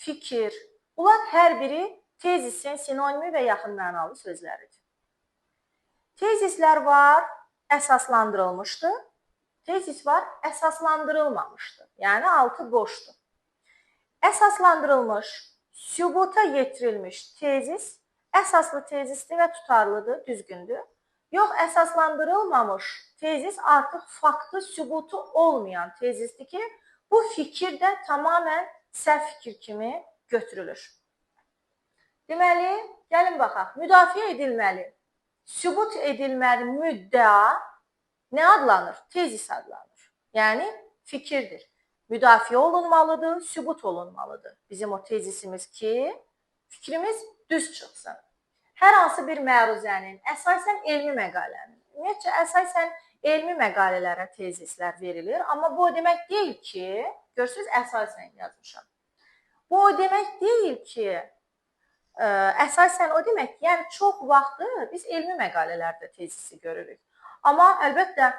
fikir. Bunlar hər biri tezisin sinonimi və yaxın mənalı sözləridir. Tezislər var, əsaslandırılmışdır. Tezis var, əsaslandırılmamışdır. Yəni altı boşdur. Əsaslandırılmış, sübuta yetirilmiş tezis əsaslı tezisdir və tutarlıdır, düzgündür. Yox, əsaslandırılmamış tezis artıq faktı, sübutu olmayan tezisdir ki, bu fikir də tamamən səhv fikir kimi götürülür. Deməli, gəlin baxaq, müdafiə edilməli, sübut edilməli müddəa nə adlanır? Tezis adlanır. Yəni, fikirdir. Müdafiə olunmalıdır, sübut olunmalıdır. Bizim o tezisimiz ki, fikrimiz düz çıxsın. Hər hansı bir məruzənin, əsasən elmi məqalənin, ümumiyyətcə, əsasən elmi məqalələrə tezislər verilir. Amma bu o demək deyil ki, görürsünüz, əsasən yazmışam. Bu o demək deyil ki, əsasən o demək ki, yəni çox vaxtı biz elmi məqalələrdə tezisi görürük. Amma əlbəttə,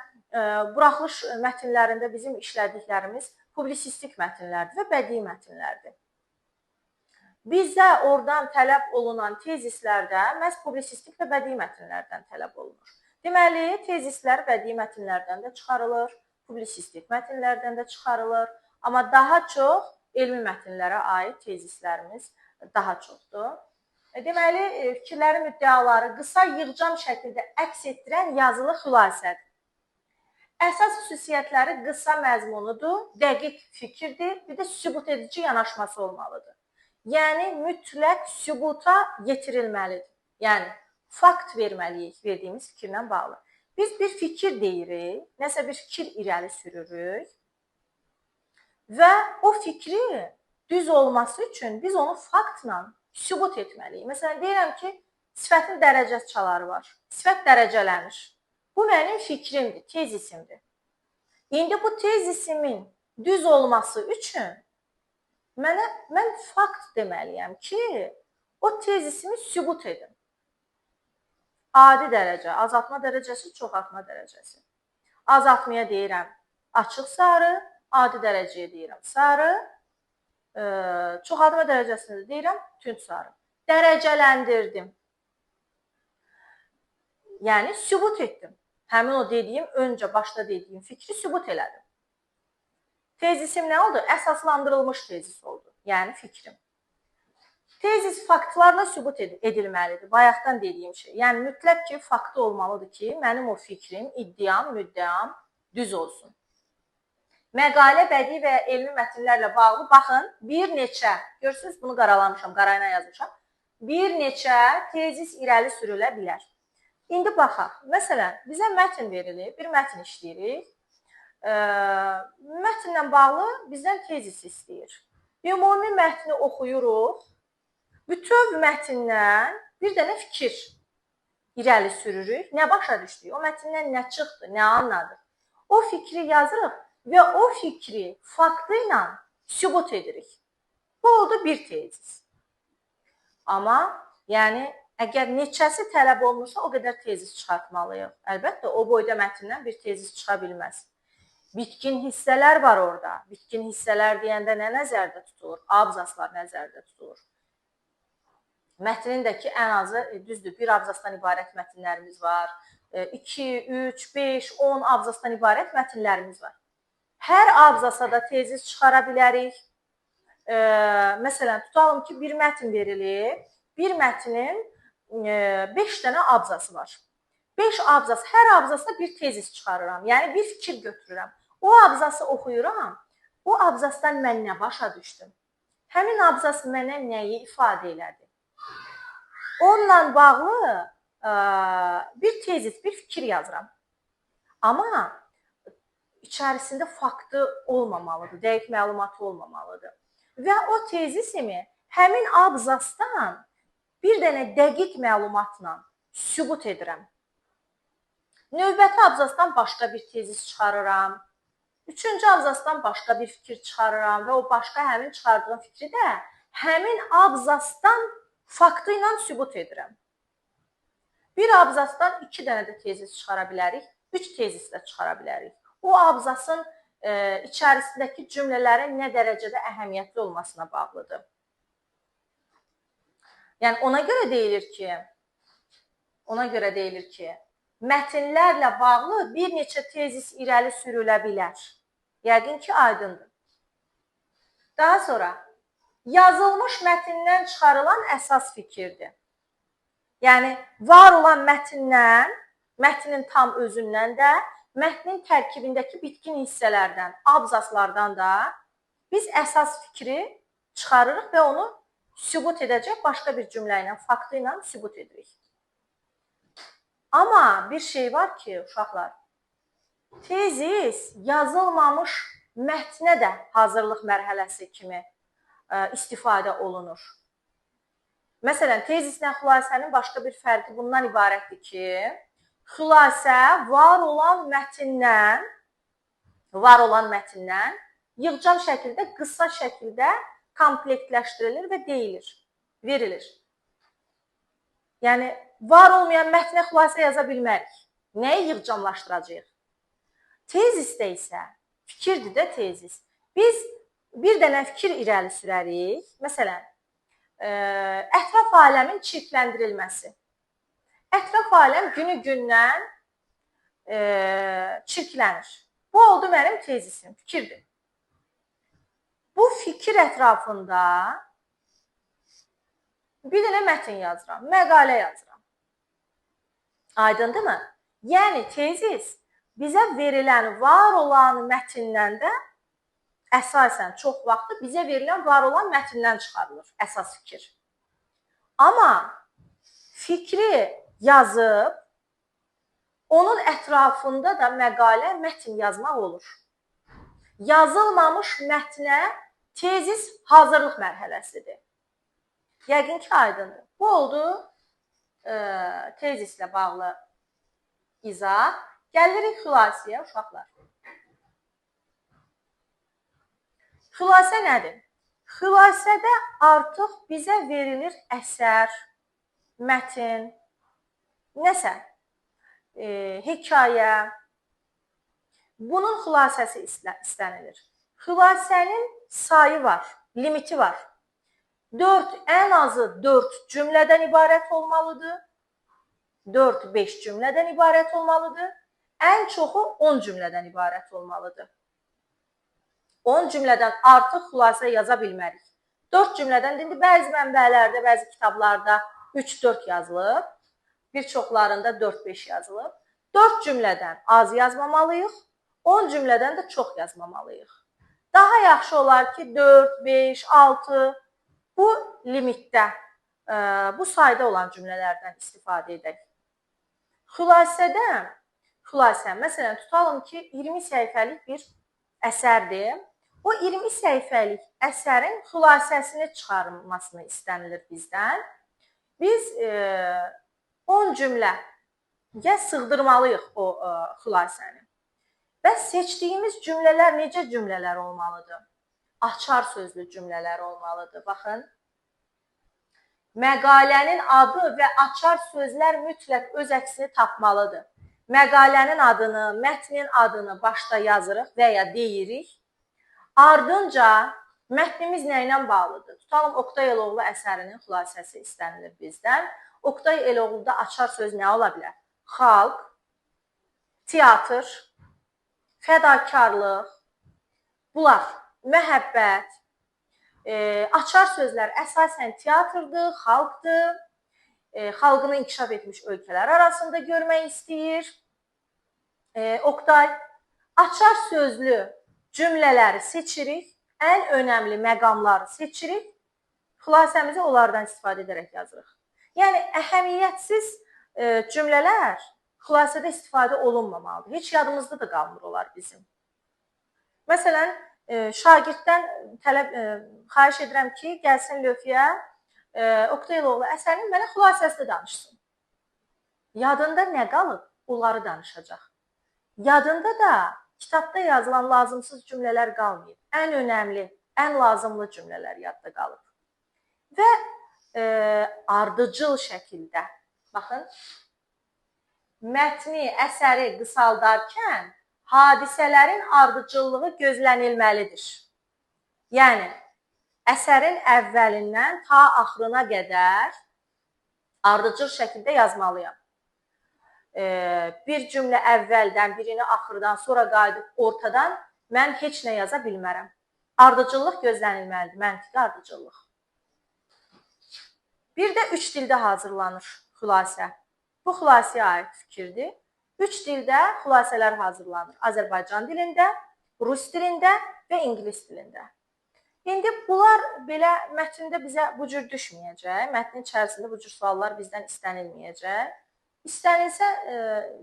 buraxılış mətnlərində bizim işlədiklərimiz publisistik mətnlərdir və bədii mətnlərdir. Bizdə oradan tələb olunan tezislərdə məhz publisistik və bədii mətnlərdən tələb olunur. Deməli, tezislər bədii mətnlərdən də çıxarılır, publisistik mətnlərdən də çıxarılır, amma daha çox elmi mətnlərə aid tezislərimiz daha çoxdur. Deməli, fikirlərin müddəaları qısa yığcam şəkildə əks etdirən yazılı xülasədir. Əsas xüsusiyyətləri qısa məzmunudur, dəqiq fikirdir, bir də sübut edici yanaşması olmalıdır. Yəni, mütləq sübuta yetirilməlidir. Yəni, fakt verməliyik verdiyimiz fikirlə bağlı. Biz bir fikir deyirik, nəsə bir fikir irəli sürürük və o fikri düz olması üçün biz onu faktla sübut etməliyik. Məsələn, deyirəm ki, sifətin dərəcə çaları var. Sifət dərəcələnir. Bu mənim fikrimdir, tezisimdir. İndi bu tezisimin düz olması üçün mən fakt deməliyəm ki, o tezisimi sübut edim. Adi dərəcə, azaltma dərəcəsi, çoxaltma dərəcəsi. Azaltmaya deyirəm açıq sarı, adi dərəcəyə deyirəm sarı, çoxaltma dərəcəsində deyirəm tünd sarı. Dərəcələndirdim. Yəni, sübut etdim. Həmin o dediyim, öncə başda dediyim fikri sübut elədim. Tezisim nə oldu? Əsaslandırılmış tezis oldu. Yəni, fikrim. Tezis faktlarla sübut edilməlidir. Bayaqdan dediyim şey. Yəni, mütləq ki, faktı olmalıdır ki, mənim o fikrim, iddiam, müddəam düz olsun. Məqalə, bədii və elmi mətnlərlə bağlı, baxın, bir neçə, görürsünüz, bunu qaralamışam, qarayla yazmışam, bir neçə tezis irəli sürülə bilər. İndi baxaq, məsələn, bizə mətn verilir, bir mətn işləyirik. Mətnlə bağlı bizdən tezis istəyir. Ümumi mətni oxuyuruq, bütöv mətndən bir dənə fikir irəli sürürük. Nə başa düşdük? O mətndən nə çıxdı, nə anladıq? O fikri yazırıq və o fikri faktı ilə sübut edirik. Bu oldu bir tezis. Amma, yəni, əgər neçəsi tələb olunursa, o qədər tezis çıxartmalıyıq. Əlbəttə, o boyda mətndən bir tezis çıxa bilməz. Bitkin hissələr var orada. Bitkin hissələr deyəndə nə nəzərdə tutulur? Abzaslar nəzərdə tutulur. Mətnindəki ən azı, düzdür, bir abzasdan ibarət mətnlərimiz var. 2, 3, 5, 10 abzasdan ibarət mətnlərimiz var. Hər abzasa da tezis çıxara bilərik. Məsələn, tutalım ki, bir mətn verilir. Bir mətnin 5 dənə abzası var. 5 abzas, hər abzasda bir tezis çıxarıram. Yəni, bir fikir götürürəm. O abzası oxuyuram. O abzasdan mən nə başa düşdüm? Həmin abzas mənə nəyi ifadə elədi? Onunla bağlı bir tezis, bir fikir yazıram. Amma içərisində faktı olmamalıdır, dəqiq məlumatı olmamalıdır. Və o tezisimi həmin abzasdan bir dənə dəqiq məlumatla sübut edirəm. Növbəti abzasdan başqa bir tezis çıxarıram. Üçüncü abzasdan başqa bir fikir çıxarıram və o başqa həmin çıxardığım fikri də həmin abzasdan faktı ilə sübut edirəm. Bir abzasdan 2 dənə də tezis çıxara bilərik, 3 tezis də çıxara bilərik. O abzasın içərisindəki cümlələrin nə dərəcədə əhəmiyyətli olmasına bağlıdır. Yəni ona görə deyilir ki, mətnlərlə bağlı bir neçə tezis irəli sürülə bilər. Yəqin ki, aydındır. Daha sonra, yazılmış mətndən çıxarılan əsas fikirdir. Yəni, var olan mətndən, mətnin tam özündən də, mətnin tərkibindəki bitkin hissələrdən, abzaslardan da biz əsas fikri çıxarırıq və onu sübut edəcək başqa bir cümlə ilə, faktı ilə sübut edirik. Amma bir şey var ki, uşaqlar, tezis yazılmamış mətnə də hazırlıq mərhələsi kimi istifadə olunur. Məsələn, tezislə xülasənin başqa bir fərqi bundan ibarətdir ki, xülasə var olan mətndən yığcam şəkildə, qısa şəkildə komplektləşdirilir və deyilir, verilir. Yəni, var olmayan mətnə xülasə yaza bilmərik. Nəyi yığcamlaşdıracağıq? Tezisdə isə, fikirdir də tezis. Biz bir dənə fikir irəli sürərik. Məsələn, ətraf aləmin çirkləndirilməsi. Ətraf aləm günü-gündən çirklənir. Bu oldu mənim tezisim, fikirdir. Bu fikir ətrafında bir dənə mətn yazıram, məqalə yazıram. Aydındırmı? Yəni, tezis bizə verilən, var olan mətndən də əsasən çox vaxtı bizə verilən var olan mətndən çıxarılır əsas fikir. Amma fikri yazıb, onun ətrafında da məqalə, mətn yazmaq olur. Yazılmamış mətnə tezis hazırlıq mərhələsidir. Yəqin ki, aydındır. Bu oldu tezislə bağlı izah. Gəlirik xülasəyə, uşaqlar. Xülasə nədir? Xülasədə artıq bizə verilir əsər, mətn, nəsə, hekayə. Bunun xülasəsi istənilir. Xülasənin sayı var, limiti var. Ən azı 4 cümlədən ibarət olmalıdır. 4-5 cümlədən ibarət olmalıdır. Ən çoxu 10 cümlədən ibarət olmalıdır. 10 cümlədən artıq xülasə yaza bilmərik. 4 cümlədən, indi bəzi mənbələrdə, bəzi kitablarda 3-4 yazılıb, bir çoxlarında 4-5 yazılıb. 4 cümlədən az yazmamalıyıq, 10 cümlədən də çox yazmamalıyıq. Daha yaxşı olar ki, 4, 5, 6 bu limitdə, bu sayda olan cümlələrdən istifadə edək. Xülasə, məsələn, tutalım ki, 20 səhifəlik bir əsərdir. O 20 səhifəlik əsərin xülasəsini çıxarılmasını istənilir bizdən. Biz 10 cümləyə sığdırmalıyıq o xülasəni. Və seçdiyimiz cümlələr necə cümlələr olmalıdır? Açar sözlü cümlələr olmalıdır. Baxın, məqalənin adı və açar sözlər mütləq öz əksini tapmalıdır. Məqalənin adını, mətnin adını başda yazırıq və ya deyirik. Ardınca mətnimiz nə ilə bağlıdır? Tutalım, Oqtay Eloğlu əsərinin xülasəsi istənilir bizdən. Oqtay Eloğluda açar söz nə ola bilər? Xalq, teatr, fədakarlıq, bunlar, məhəbbət. Açar sözlər əsasən teatrdır, xalqdır. Xalqını inkişaf etmiş ölkələr arasında görmək istəyir. Oqtay, açar sözlü cümlələri seçirik, ən önəmli məqamları seçirik, xülasəmizi onlardan istifadə edərək yazırıq. Yəni, əhəmiyyətsiz cümlələr xülasədə istifadə olunmamalıdır. Heç yadımızda da qalmır olar bizim. Məsələn, şagirddən xahiş edirəm ki, gəlsin lövhəyə Oqtay Eloğlu əsərinin mənə xülasəsini danışsın. Yadında nə qalıb? Onları danışacaq. Yadında da kitabda yazılan lazımsız cümlələr qalmayıb. Ən önəmli, ən lazımlı cümlələr yadda qalıb. Və ardıcıl şəkildə, baxın, mətni, əsəri qısaldarkən hadisələrin ardıcıllığı gözlənilməlidir. Yəni, əsərin əvvəlindən ta axırına qədər Ardıcıl şəkildə yazmalıyam. Bir cümlə əvvəldən, birini axırdan, sonra qayıdıb ortadan mən heç nə yaza bilmərəm. Ardıcıllıq gözlənilməlidir, məntiqi ardıcıllıq. Bir də üç dildə hazırlanır xülasə. Bu xülasəyə aid fikirdir. Üç dildə xülasələr hazırlanır. Azərbaycan dilində, rus dilində və ingilis dilində. İndi bunlar belə mətndə bizə bu cür düşməyəcək. Mətnin içərisində bu cür suallar bizdən istənilməyəcək. İstənilsə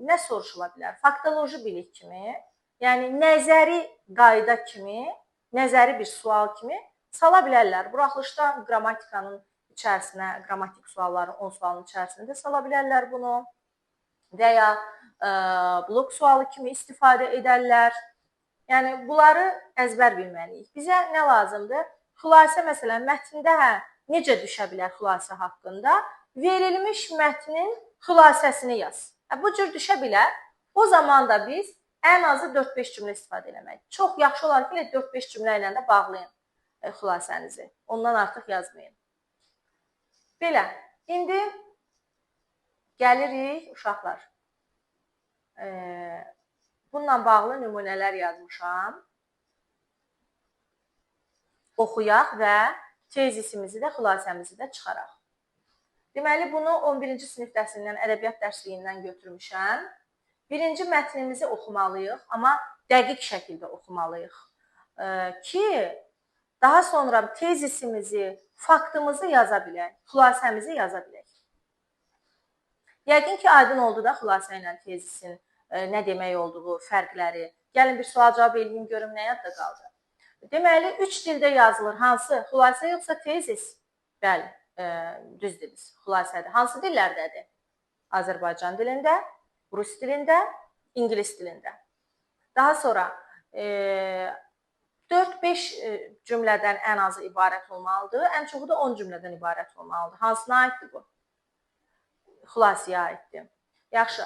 nə soruşula bilər? Faktoloji bilik kimi, yəni nəzəri qayda kimi, nəzəri bir sual kimi sala bilərlər. Buraxılışda qrammatikanın içərisinə, qrammatik sualları 10 sualın içərisində sala bilərlər bunu və ya blok sualı kimi istifadə edərlər. Yəni, bunları əzbər bilməliyik. Bizə nə lazımdır? Xülasə, məsələn, mətndə necə düşə bilər xülasə haqqında? Verilmiş mətnin xülasəsini yaz. Bu cür düşə bilər. O zaman da biz ən azı 4-5 cümlə istifadə eləməliyik. Çox yaxşı olar ki, 4-5 cümlə ilə də bağlayın xülasənizi. Ondan artıq yazmayın. Belə, indi gəlirik uşaqlar. Bununla bağlı nümunələr yazmışam. Oxuyaq və tezisimizi də, xülasəmizi də çıxaraq. Deməli, bunu 11-ci sinif dərsindən, ədəbiyyat dərsliyindən götürmüşəm. Birinci mətnimizi oxumalıyıq, amma dəqiq şəkildə oxumalıyıq. Ki, daha sonra tezisimizi, faktımızı yaza bilək, xülasəmizi yaza bilək. Yəqin ki, aydın oldu da xülasə ilə tezisin nə demək olduğu, fərqləri. Gəlin bir sual cavab eləyim, görüm nə yadda qaldı. Deməli, 3 dildə yazılır. Hansı? Xülasə yoxsa tezis? Bəli, düz dediniz. Xülasədir. Hansı dillərdədir? Azərbaycan dilində, rus dilində, ingilis dilində. Daha sonra 4-5 cümlədən ən azı ibarət olmalıdır. Ən çoxu da 10 cümlədən ibarət olmalıdır. Hansına aiddir bu? Xülasəyə aiddir. Yaxşı.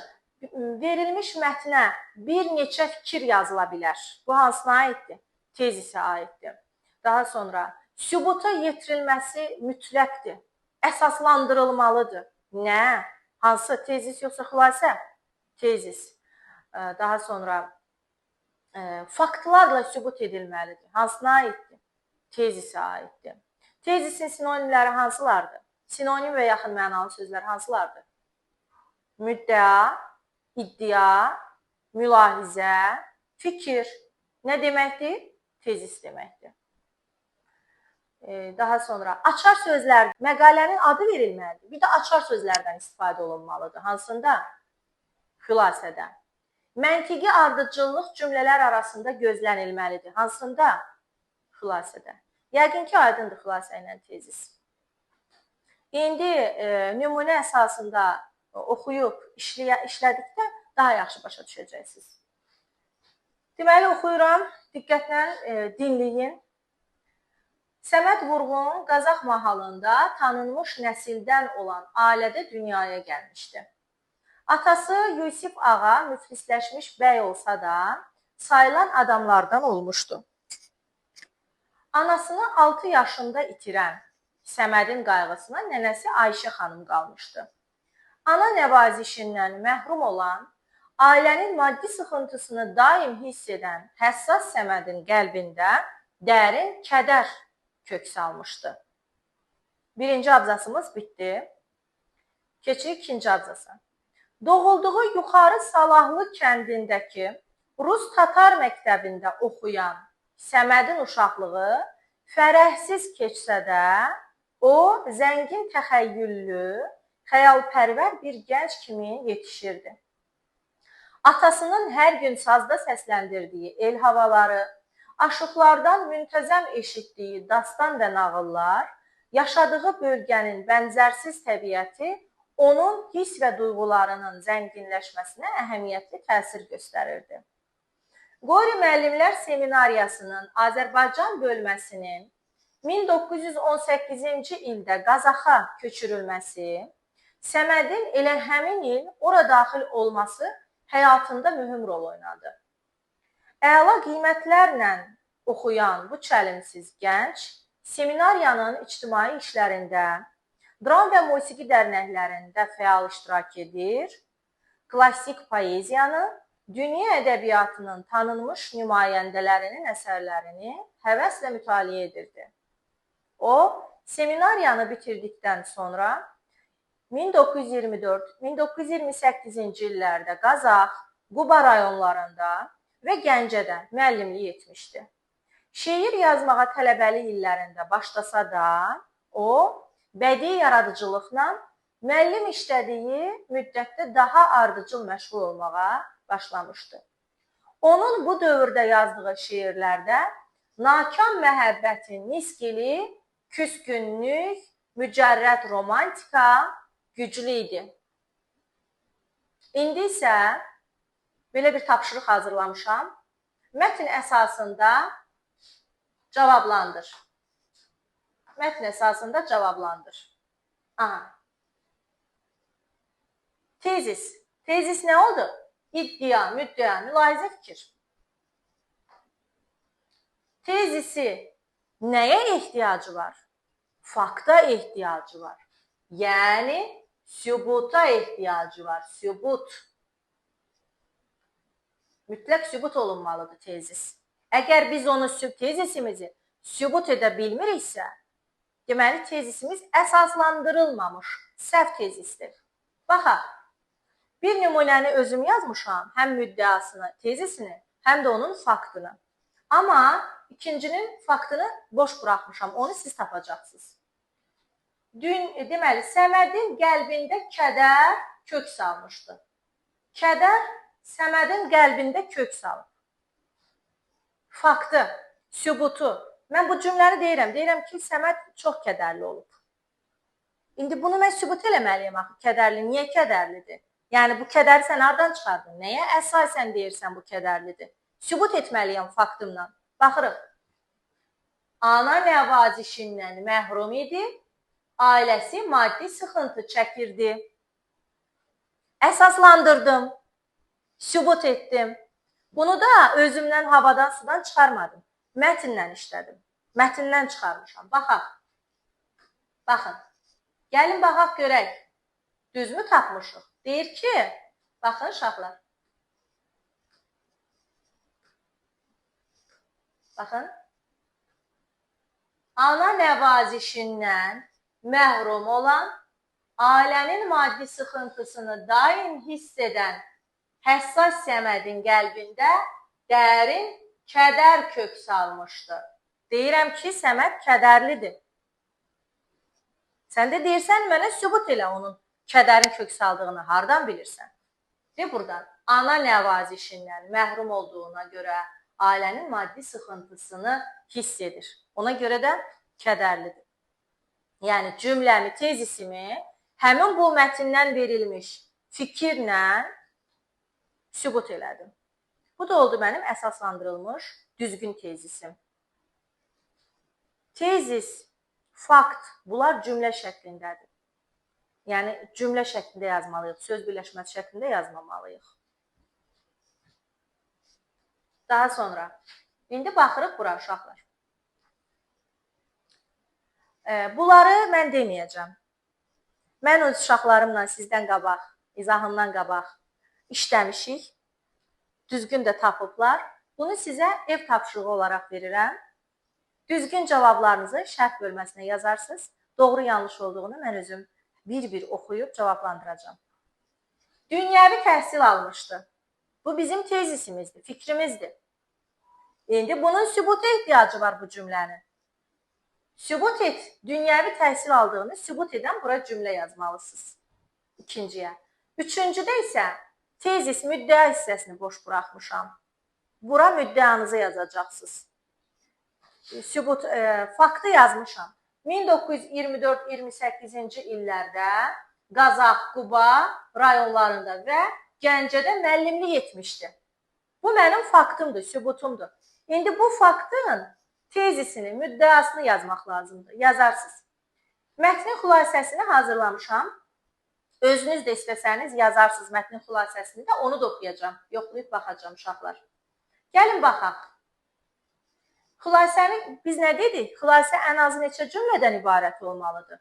Verilmiş mətnə bir neçə fikir yazıla bilər. Bu hansına aiddir? Tezisə aiddir. Daha sonra sübuta yetirilməsi mütləqdir. Əsaslandırılmalıdır. Nə? Hansı? Tezis yoxsa xülasə? Tezis. Daha sonra faktlarla sübut edilməlidir. Hansına aiddir? Tezisə aiddir. Tezisin sinonimləri hansılardır? Sinonim və yaxın mənalı sözlər hansılardır? Müddəa, iddia, mülahizə, fikir. Nə deməkdir? Tezis deməkdir. Daha sonra açar sözlər, məqalənin adı verilməlidir. Bir də açar sözlərdən istifadə olunmalıdır. Hansında? Xülasədə. Məntiqi ardıcıllıq cümlələr arasında gözlənilməlidir. Hansında? Xülasədə. Yəqin ki, aydındır xülasə ilə tezis. İndi nümunə əsasında oxuyub işlədikdə daha yaxşı başa düşəcəksiniz. Deməli, oxuyuram, diqqətlə dinləyin. Səməd Vurğun Qazax mahalında tanınmış nəsildən olan ailədə dünyaya gəlmişdi. Atası Yusif ağa müflisləşmiş bəy olsa da sayılan adamlardan olmuşdu. Anasını 6 yaşında itirən Səmədin qayğısına nənəsi Ayşə xanım qalmışdı. Ana nəvazişindən məhrum olan, ailənin maddi sıxıntısını daim hiss edən həssas Səmədin qəlbində dərin kədər kök salmışdı. Birinci abzasımız bitdi. Keçirik ikinci abzasa. Doğulduğu Yuxarı Salahlı kəndindəki Rus-Tatar məktəbində oxuyan Səmədin uşaqlığı fərəhsiz keçsə də, o zəngin təxəyyüllü, xəyalpərvər bir gənc kimi yetişirdi. Atasının hər gün sazda səsləndirdiyi el havaları, aşıqlardan müntəzəm eşitdiyi dastan və nağıllar, yaşadığı bölgənin bənzərsiz təbiəti onun hiss və duyğularının zənginləşməsinə əhəmiyyətli təsir göstərirdi. Qori müəllimlər seminariyasının Azərbaycan bölməsinin 1918-ci ildə Qazaxa köçürülməsi, Səmədin elə həmin il ora daxil olması həyatında mühüm rol oynadı. Əla qiymətlərlə oxuyan bu çəlimsiz gənc seminariyanın ictimai işlərində, Dram və musiqi dərnəklərində fəal iştirak edir. Klassik poeziyanı, dünya ədəbiyyatının tanınmış nümayəndələrinin əsərlərini həvəslə mütaliə edirdi. O, seminariyanı bitirdikdən sonra 1924-1928-ci illərdə Qazax, Quba rayonlarında və Gəncədə müəllimlik etmişdi. Şeir yazmağa tələbəlik illərində başlasa da, o, bədii yaradıcılıqla müəllim işlədiyi müddətdə daha ardıcıl məşğul olmağa başlamışdı. Onun bu dövrdə yazdığı şeirlərdə nakam məhəbbətin nisgili, küskünlük, mücərrəd romantika güclü idi. İndi isə belə bir tapşırıq hazırlamışam. Mətn əsasında cavablandır. Mətn əsasında cavablandır. Aha. Tezis. Tezis nə oldu? İddia, müddəa, mülahizə fikir. Tezisi nəyə ehtiyacı var? Fakta ehtiyacı var. Yəni, sübuta ehtiyacı var. Sübut. Mütləq sübut olunmalıdır tezis. Əgər biz onu tezisimizi sübut edə bilmiriksə, deməli tezisimiz əsaslandırılmamış səhv tezisdir. Baxaq, bir nümunəni özüm yazmışam, həm müddəasını, tezisini, həm də onun faktını. Amma ikincinin faktını boş buraxmışam, onu siz tapacaqsınız. Deməli, Səmədin qəlbində kədər kök salmışdı. Kədər Səmədin qəlbində kök salıb. Faktı, sübutu. Mən bu cümləni deyirəm ki, Səməd çox kədərli olub. İndi bunu mən sübut eləməliyim axı, kədərli. Niyə kədərlidir? Yəni, bu kədəri sən hardan çıxardın? Nəyə əsasən deyirsən bu kədərlidir? Sübut etməliyim faktımla. Baxırıq. Ana nəvazişindən məhrum idi, ailəsi maddi sıxıntı çəkirdi. Əsaslandırdım, sübut etdim. Bunu da özümdən havadan sudan çıxarmadım. Mətnlə işlədim. Mətndən çıxarmışam. Baxaq. Baxın. Gəlin baxaq görək. Düzmü tapmışıq? Deyir ki, baxın uşaqlar. Baxın. Ana nəvazişindən məhrum olan, ailənin maddi sıxıntısını daim hiss edən həssas Səmədin qəlbində dərin kədər kök salmışdı. Deyirəm ki, Səməd kədərlidir. Sən də deyirsən, mənə sübut elə onun kədərin kök saldığını hardan bilirsən? De buradan, ana nəvazişindən məhrum olduğuna görə ailənin maddi sıxıntısını hiss edir. Ona görə də kədərlidir. Yəni, cümləmi, tezisimi həmin bu mətndən verilmiş fikirlə sübut elədim. Bu da oldu mənim əsaslandırılmış düzgün tezisim. Tezis, fakt, bunlar cümlə şəklindədir. Yəni, cümlə şəklində yazmalıyıq, söz birləşməsi şəklində yazmamalıyıq. Daha sonra, indi baxırıq bura uşaqlar. Bunları mən deməyəcəm. Mən öz uşaqlarımla sizdən qabaq, izahından qabaq işləmişik. Düzgün də tapıblar. Bunu sizə ev tapşırığı olaraq verirəm. Düzgün cavablarınızı şərh bölməsinə yazarsınız. Doğru yanlış olduğunu mən özüm bir-bir oxuyub cavablandıracağım. Dünyəvi təhsil almışdı. Bu bizim tezisimizdir, fikrimizdir. İndi bunun sübuta ehtiyacı var bu cümlənin. Sübut et, dünyəvi təhsil aldığını sübut edən bura cümlə yazmalısınız. İkinciyə. Üçüncüdə isə tezis, müddəa hissəsini boş buraxmışam. Bura müddəanızı yazacaqsınız. Sübut, faktı yazmışam. 1924-28-ci illərdə Qazax, Quba rayonlarında və Gəncədə müəllimlik etmişdi. Bu mənim faktımdır, sübutumdur. İndi bu faktın tezisini, müddəasını yazmaq lazımdır. Yazarsınız. Mətnin xülasəsini hazırlamışam. Özünüz də istəsəniz yazarsınız mətnin xülasəsini də, onu da oxuyacağım. Yoxlayıb baxacağım uşaqlar. Gəlin baxaq. Xülasəni biz nə dedik? Xülasə ən azı neçə cümlədən ibarət olmalıdır?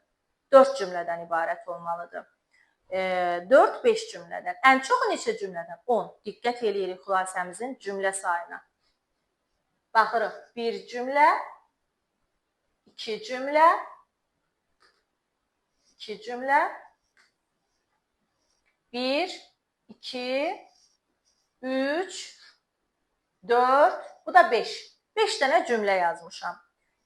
4 cümlədən ibarət olmalıdır. 4-5 cümlədən. Ən çox neçə cümlədən? 10. Diqqət eləyirik xülasəmizin cümlə sayına. Baxırıq. 1 cümlə, 2 cümlə, 2 cümlə, 1, 2, 3, 4, bu da 5. 5 dənə cümlə yazmışam.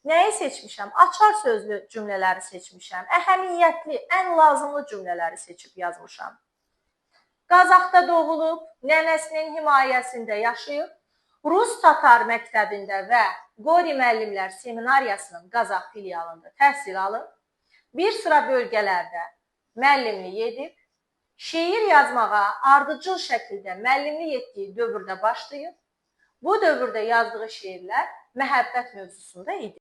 Nəyi seçmişəm? Açar sözlü cümlələri seçmişəm. Əhəmiyyətli, ən lazımlı cümlələri seçib yazmışam. Qazaxda doğulub, nənəsinin himayəsində yaşayıb, Rus-Tatar məktəbində və Qori müəllimlər seminariyasının Qazax filialında təhsil alıb, bir sıra bölgələrdə müəllimlik edib, şeir yazmağa ardıcıl şəkildə müəllimlik etdiyi dövrdə başlayıb, bu dövrdə yazdığı şeirlər məhəbbət mövzusunda idi.